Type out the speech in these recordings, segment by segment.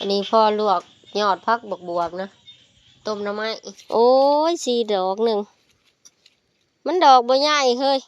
อันนี้พ่อลวกยอดพักบวบนะต้มน้ำไม้โอ้ยสีดอกหนึ่งมันดอกบ่ใหญ่เฮ้ย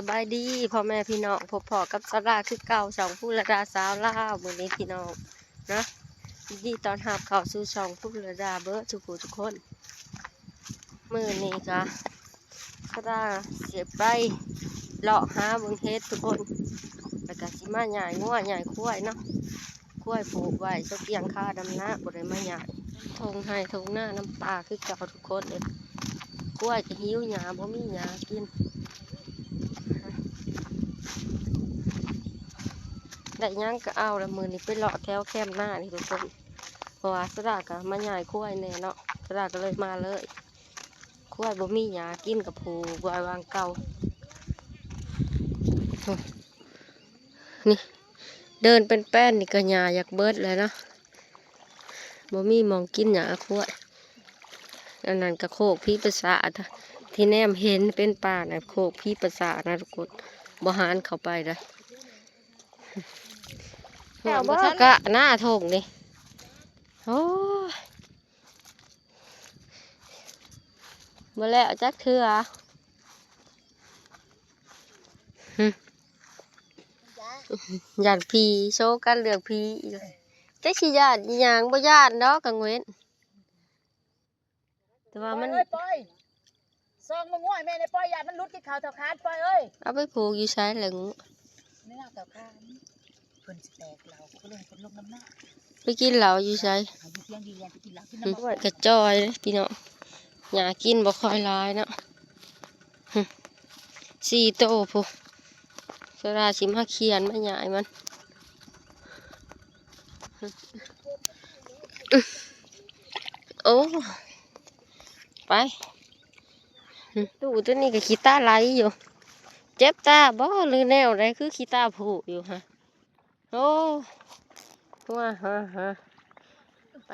สบายดีพ่อแม่พี่น้องพบพอกับสลาคือเก่าสองผู้ระดาสาวลาวมื้อนี้พี่น้องนะดีตอนหับเข้าสู่ช่องผู้ระดาเบิร์ทุกผู้ทุกคนมื้อนี้ก็สลาเสียไปเลาะหาเบิ่งเฮ็ดทุกคนแล้วก็สิมาใหญ่งัวใหญ่ควายเนาะควายผูกไว้ซกเกียงค่าดำนาบ่ได้มาใหญ่ทงให้ทงหน้าน้ำปลาคือเก่าทุกคนเลยควายก็หิวหญ้าบ่มีหญ้ากินได้ย่างก็เอาละมือนี่ไปเลาะแถวแคมหน้านี่ทุกคนเพราะว่าสระก็มาใหญ่คุ้ยแน่เนาะสระก็เลยมาเลยคุ้ยบ่มีหญ้ากินกับผูบวยวางเก่านี่เดินเป็นแป้นนี่ก็หญ้าอยากเบิดเลยเนาะบ่มีมองกินหญ้าคุ้ยอันนั้นก็โคกพี่ประสาทที่แนมเห็นเป็นป่าน่ะโคกพี่ประสาทนะทุกคนบ่หานเข้าไปเลยแถวบ้านกะหน้าทงนี่โอ้ยมาแล้วจักเถื่อหยาดพีโชว์กันเหลือกพีจักสิหยาดยางบ่หยาดเนาะกังเว้นแต่ว่ามันซองมึงง่วยแม่ในปอยยามันรุดที่เขาเท่าคานปอยเอ้ยเอาไปผูกอยู่ใช้หลังเนื้อเท่าคานเพิ่นสิแตกเราก็เลยคนลงน้ำหน้าไปกินเหล้าอยู่ใช้กระจอยเลยพี่เนาะอยากกินบ่ค่อยลายเนาะ4 โตพูสราชิมาเขียนมาใหญ่มันโอ้ไปตู้ตัวนี้ก็ขี้ตาไหลอยู่เจ็บตาบ่หรือแนวไรคือขี้ตาผูอยู่ฮะโอ้ว้าฮะไป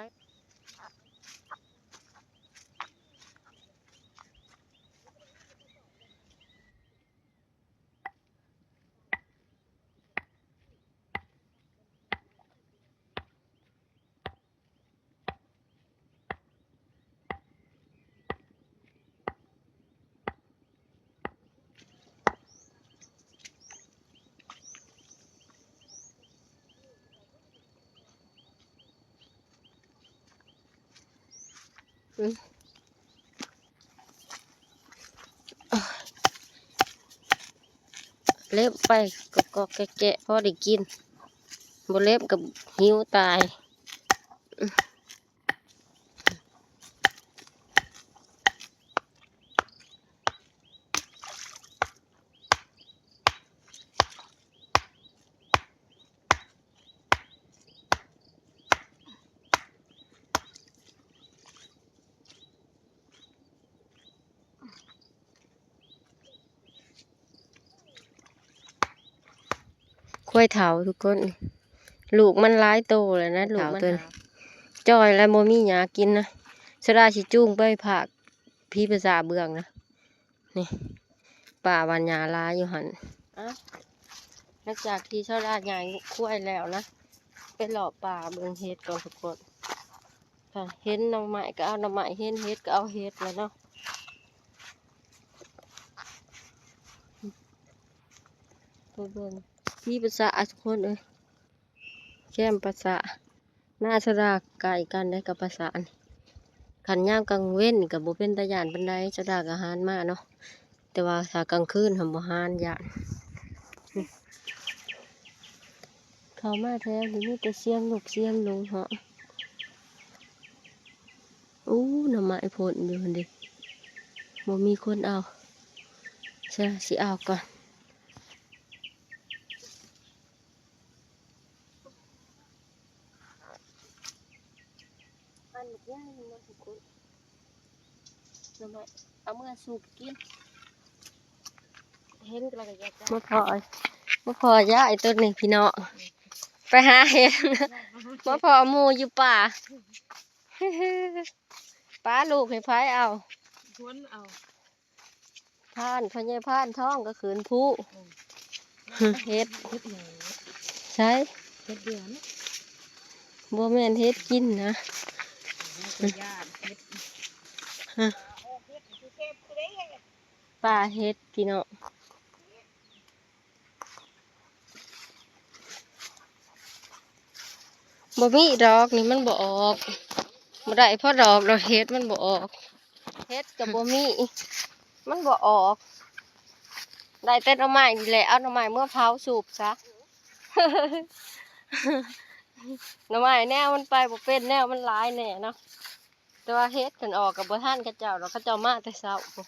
เล็บไปก็แกะพอได้กินบ่เล็บกับหิวตายควายเถาทุกคนลูกมันร้ายโตเลยนะลูกมันจอยแล้วโมมี่หยากินนะสราชิจุ้งไปผักพี่ภาษาเบืองนะนี่ป่าวันหยาลาอยู่หันหลังจากที่ชาวราใหญ่คุ้ยแล้วนะไปหล่อป่าเบืองเฮ็ดก่อนทุกคนค่ะเห็นน้ำไม้ก็เอาน้ำไม้เห็นเฮ็ดก็เอาเฮ็ดแล้วเนาะตัวเบืองพี่ภาษาทุกคนเอ้ยแก้มภาษาหน้าสระไก่กันได้กับภาษาขันย่ามกลางเว้นกับโบเป็นตะยานบันไดสระกับหานมาเนาะแต่ว่าถ้ากลางคืนทำบ่หานยานเขามาแท้หรือมีแต่เสียงลูกเสียงลงเหาะอู้หน่อไม้ผลอยู่ดิบ่มีคนเอาใช่สิเอาก่อนเอาเมื่อสูบกินเห็นกระไรมาพอยย่าไอ้ต้นนี่พี่น้อง ไปหาเห็ดมาพอหมูอยู่ป่าป้าลูกให้พายเอา ชวนเอา ผ่านพญายผ่านท้องก็ขืนผู้เฮ็ด เฮ็ดหยัง ใช่ เฮ็ดเดือน บัวแม่นเฮ็ดกินนะ เป็นญาติเฮ็ด ป้าเฮ็ดพี่น้องบ่มีดอกนี่มันบ่ออกบ่ได้เพราะดอกเราเฮ็ดมันบ่ออกเฮ็ดกับบ่มีมันบ่ออกได้แต่หน่อไม้นี่แหละเอาหน่อไม้เมื่อเผาสูบซะ หน่อไม้แนวมันไปบ่เป็นแนวมันหลายแน่เนาะแต่ว่าเฮ็ดกันออกกับบ่ทันเขาเจ้าดอกเขาเจ้ามาแต่เช้าพู้น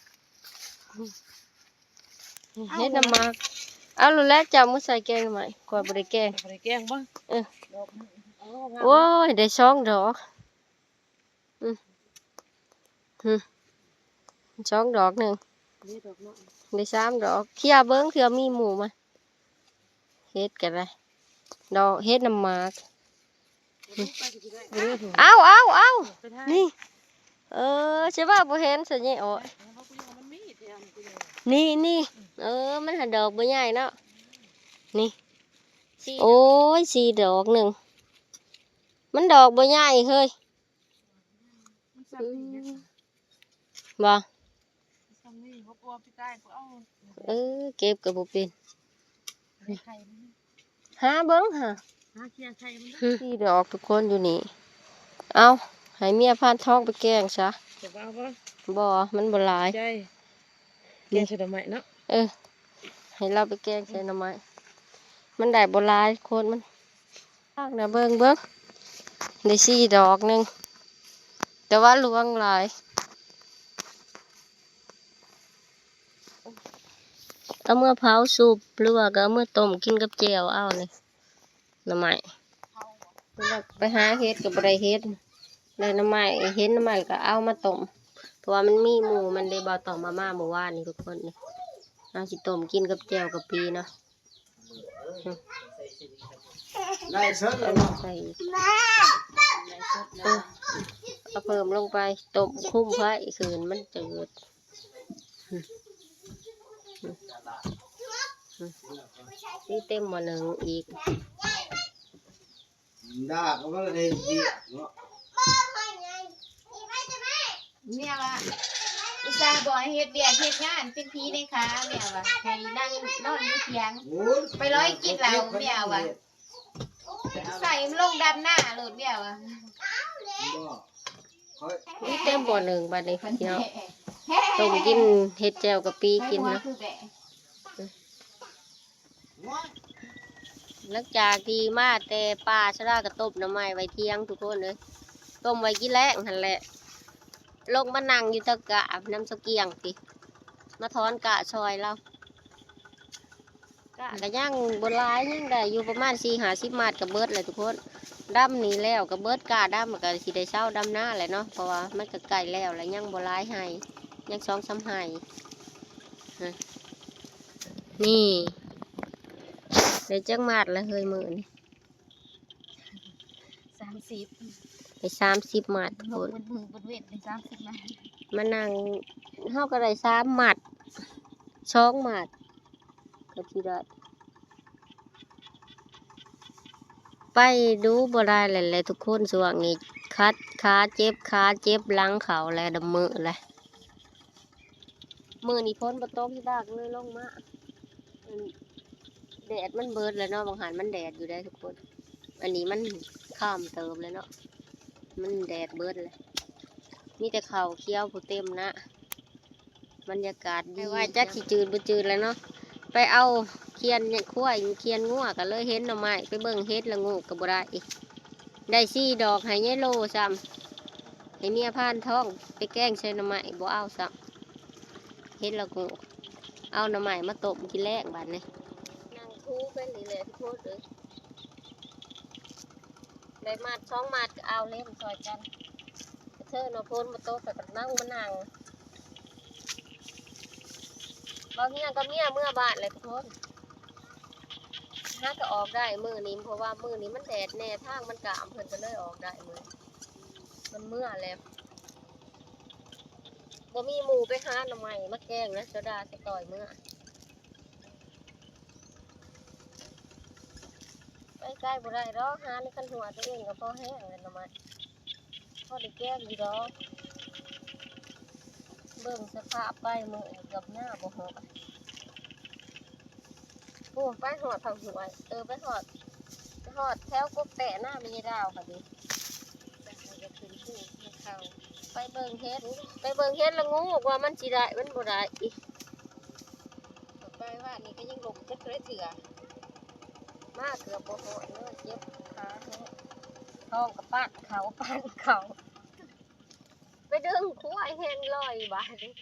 เฮ็ดน้ำมากเอารู้แล้วเจ้ามื้อใส่แกงใหม่ก่อนบ่ได้แกง บ่ได้แกงบ่ เออ ดอกเอางาม โอ้ยได้สองดอกสองดอกหนึ่ง นี่ดอกเนาะ ได้สามดอกเที่ยเบิ้งเที่ยมีหมูมาเฮ็ดกันเลยดอกเฮ็ดน้ำหมาก ไปสิได้เออถูก เอา ไปทาง นี่ใช่ป่ะบ่เห็นสิเนี่ยโอ้ย เอากูยังมันมีเดียวกูยัง นี่มันหาดอกบ่ใหญ่เนาะนี่โอ้ยสี่ดอกหนึ่งมันดอกบ่ใหญ่เฮ้ย มันซ้ำนี่ บ่ ซ้ำนี่บ่กลัวพี่ใต้กูเอา เก็บกับบ่เป็น ไข่มัน หาเบิ้งหา หาเคลียร์ไข่มัน สี่ดอกทุกคนอยู่นี่เอาให้เมียพานท้องไปแกงซะ จะเอาบ่ บ่มันบ่หลาย ใจแกงใส่ดอกไม้เนาะ ให้เราไปแกงใส่หน่อไม้มันได้บ่หลายคนมันทางน่ะเบิ่งได้สี่ดอกหนึงแต่ว่าลวงหลายเอาเมื่อเผาสุปหรือว่าก็เอาเมื่อต้มกินกับแจ่วเอานี่หน่อไม้ไปหาเฮ็ดก็บ่ได้เฮ็ดได้หน่อไม้เห็นหน่อไม้ก็เอามาต้มเพราะว่ามันมีหมูมันได้บ่ต้มมาม่าเมื่อวานนี่ทุกคนนี่เอาสิต้มกินกับแจ่วกับปีเนาะ ได้เสิร์ฟ เอา แล้ว ล เนาะ งไปอีกเอาเพิ่มลงไปต้มคุ้มไว้คืนมันจืดนี่เต็มหม้อหนึ่งอีก ได้ก็ว่าได้ดีเนาะ เนี่ยว่าอุตส่าห์บอกให้เฮ็ดเบียกเฮ็ดงานเป็นผีในขาเนี่ยว่าให้นั่งนอนอยู่เถียง โอ้ย ไปร้อยกินเหล้าเมียว่ะ ใส่มันลงดำหน้าโหลดเมียว่ะ บ่ค่อย นี่เต็มหม้อหนึ่งบัดนี้พี่น้องต้มกินเห็ดแจ่วกับปีกินนะ คือแบะ หลังจากที่มาแต่ป่าชะลากระต้มน้ำไม้ไว้เที่ยงทุกคนเลยต้มไว้กินแรงนั่นแหละลงมานั่งอยู่ตะกะน้ำสเกียงสิมาถอนกะซอยเรากะก็ย่างบนลายย่างได้อยู่ประมาณ40-50 มาดกับเบิดเลยทุกคนดำนี่แล้วกับเบิดกะดำมันก็สิได้เช้าดำหน้าเลยเนาะเพราะว่ามันก็ใกล้แล้วแล้วย่างบนลายให้ย่าง2-3ให้นี่ได้จักมาดแล้วเฮ้ยมือนี่ 30 ได้30 มาดทุกคน มือบนเวทเป็น30นะ มานั่งเฮาก็ได้3 มัด2 มัดก็สิได้ไปดูบ่ได้แหละทุกคนช่วงนี้ขาเจ็บหลังเขาแลดำมือแหละมือนี่พ้นบ่ตกที่ดากเลยลงมาแดดมันเบิดแล้วเนาะบางหันมันแดดอยู่ได้ทุกคนอันนี้มันข้ามเติมแล้วเนาะมันแดดเบิดเลยมีแต่เขาเคี้ยวผู้เต็มนะบรรยากาศดีว่าจักสิจืดบ่จืดแล้วเนาะไปเอาเคียนขั้วเคียนงัวก็เลยเห็นหน่อไม้ไปเบิ่งเฮ็ดละงูก็บ่ได้อีกได้4 ดอกให้ยายโลซ้ำให้เมียพานท้องไปแกล้งใส่หน่อไม้บ่เอาซ้ำเฮ็ดละงูเอาหน่อไม้มาต้มกินแลกบัดนี้นั่งทูเป็นนี่แหละทุกคนเลยได้มัด2 มัดก็เอาเล่มซอยกันเธอเนาะพ้นมาโต๊ะกับนั่งมานั่งบางเงี้ยก็เมียเมื่อบาทเลยทุกคน ถ้าก็ออกได้มือนี้เพราะว่ามือนี้มันแดดแน่ทางมันกะเพิ่นก็เลยออกได้มือมันเมื่อแล้วบ่มีหมูไปหาหน่อไม้มาแกงนะโซดาสต่อยเมื่อไปใกล้บ่ได้ดอกหาในคันหัวตัวเองก็พอแห้งเลยหน่อไม้พอได้แกงอยู่ดอกเบิ่งสภาพไปมือกับหน้าบ่ฮอดโอ้ไปหอดผักหวยไปหอดแถวกบแตะหน้ามีดาวค่ะดิจะขึ้นที่เขาไปเบิ่งเฮ็ดแล้วงูว่ามันสิได้มันบ่ได้อีกไปว่านี่ก็ยังลงจะเคยเถื่อมาเกือบบ่ฮอดเลยเจ็บขาแห้งท้องกับปั้นเขาไปดึงขั้วแห้งลอยบาดนี้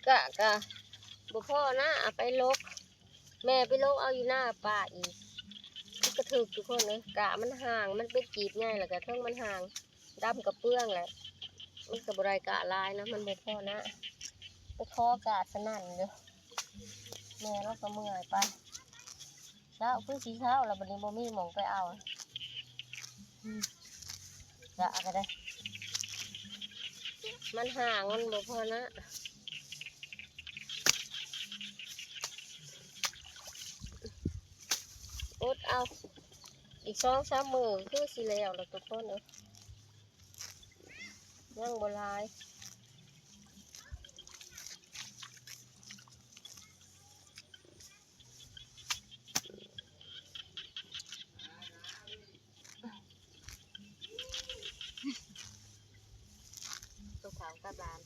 กะบ่พ่อนะไปลกแม่ไปลกเอาอยู่หน้าป่าอีกมันกระถึกทุกคนเลยกะมันห่างมันเป็นจีบง่ายแหละกะเทิงมันห่างดำกับเปื้องแหละมันกับบรายกะลายนะมันบ่พ่อนะไปคอกะสนั่นเลยแม่เราก็เมื่อยไปเช้าพื้นสีเช้าแล้วบัดนี้บ่มีหมองไปเอากะก็ได้มันห่างมันบ่พ่อนะอดเอาอีก2-3 มื้อคือสิแล้วล่ะทุกคนยังบ่หลายตัวขาวกับหลาน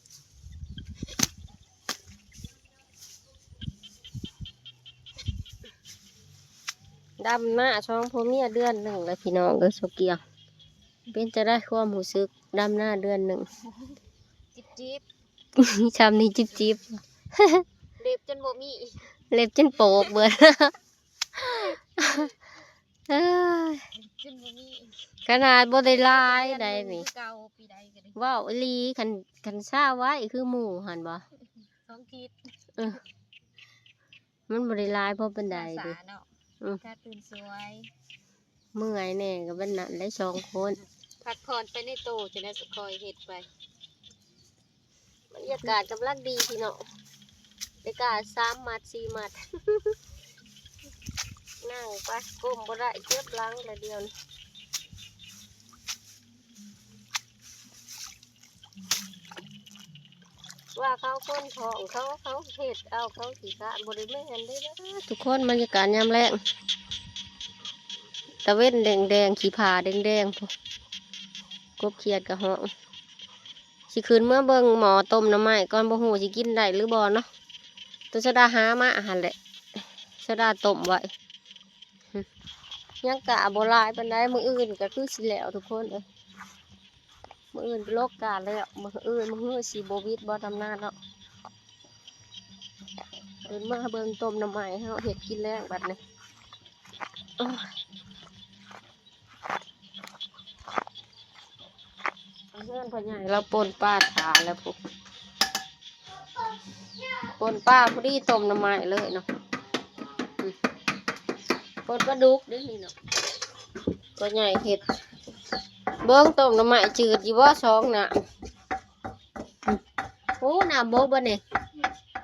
ดำหน้าช่องพ่อเมียเดือนหนึ่งแล้วพี่น้องโซเกียวเป็นจะได้ความรู้สึกดำหน้าเดือนหนึ่งจิบชามนี้จิบเล็บจนบ่มีเล็บจนโปกเบิดขนาดบ่ได้ลายใดนี่ว้าวอีหลีคันซ่าไว้คือหมู่หั่นบ่2 ขีดมันบ่ได้ลายเพราะปานใดเด้ถ้าตื่นสวย เมื่อยแน่ก็เป็นนั่นได้2 คนพักผ่อนไปในโตจะได้คอยเห็ดไปบรรยากาศกำลังดีพี่น้องบรรยากาศ3 มัด 4 มัด นั่งไปก้มบ่ได้เจ็บหลังละเดียวนี่ว่าเขาคนท้องเขาเห็ดเอาเขาสีขาวบริเวณได้แล้วทุกคนบรรยากาศยามแรงตะเว้นแดงขี้ผาแดงกบเขียดกับห้องสิคืนเมื่อเบิ่งหมอต้มน้ำไม้ก่อนบ่ฮู้สิกินได้หรือบ่เนาะตัวสดาหามาอาหารแหละสดาต้มไว้ยังกะบ่หลายปานใดมื้ออื่นก็คือสิแล้วทุกคนมื้ออื่นเป็นโรคกาแล้วมื้ออื่นมื้อสิบ่วิดบ่ทำหน้าเนาะเดินมาเบิ่งต้มน้ำไม้เฮาเฮ็ดกินแรงบัดนี้เพื่อนพ่อใหญ่เราปนป้าถาแล้วปุ๊บปนป้าพอดีต้มน้ำไม้เลยเนาะปนปลาดุกได้นี่เนาะพ่อใหญ่เฮ็ดเบิ่งต้มน้ำไม้จืดอยู่ว่า2 น้ำโอ้น้ำโบกบ่เนี่ย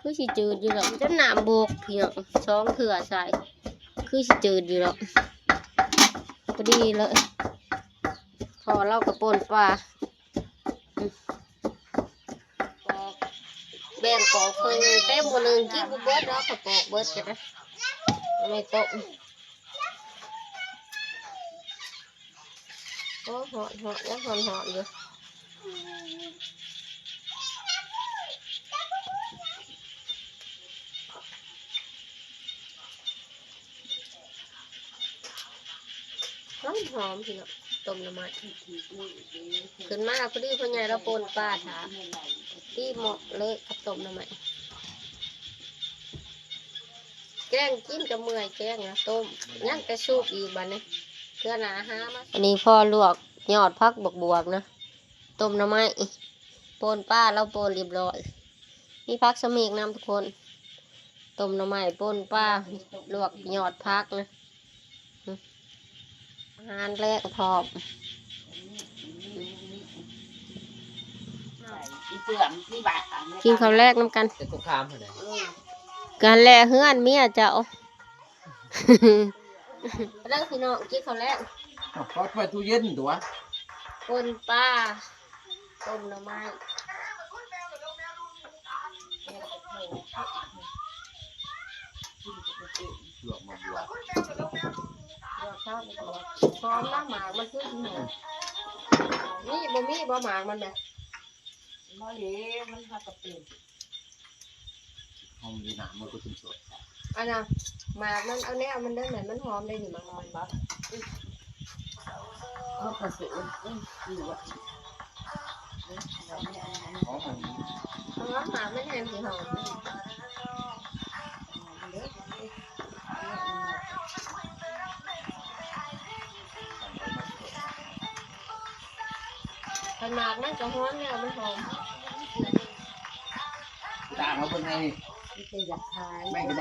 คือสิจืดอยู่หรอกจะน้ำโบกเพียง2 เถื่อใส่คือสิจืดอยู่หรอกพอดีเลยพอเรากับปนปลาแบ่งปอกเพิ่งเต็มคนหนึ่งกินเบิดแล้วก็ปอกเบิดกันนะไม่ตกโอ้หอดยังหอดอยู่หอมพี่เนาะต้มน้ำมันขึ้นมาพอดีพ่อใหญ่เราปนปลาถาที่เหมาะเลยกับต้มน้ำมันแกงกินกับเมื่อยแกงนะต้มยังกระชูบอีกบ้านนี้เพื่อหนาหามาอันนี้พ่อลวกยอดพักบวกนะต้มน้ำมันปนปลาเราปนเรียบร้อยมีพักสมิกน้ำทุกคน ต้มหน่อไม้ป่นปลาลวกยอดพักนะอาหารแรกพร้อม อีเสื่อมที่บาด กินข้าวแรกน้ำกัน จะคุกคามเท่าไหร่ การแลเฮือนเมียเจ้า เรื่องพี่น้องกินข้าวแรก ก็ไปตู้เย็นตัว ป่นปลาต้มหน่อไม้ หลวกมาบวช ลวกข้าวไปก่อนพร้อมน้ำหมากมันขึ้นหมูนี่บ่หมากมันแบบ บ่เด้มันหากระเป็น หอมดีหนามันก็ชุ่มสด อันน่ะหมากมันเอาแนวมันได้เหมือนมันหอมได้อยู่หมากมันบ่ เขากระสุนอยู่อ่ะ หอม เพราะว่าหมากมันแห้งสีหอมขนาดมันก็หอมแล้วมันหอม ด่างมาเป็นไง มันจะอยากขาย แม่งก็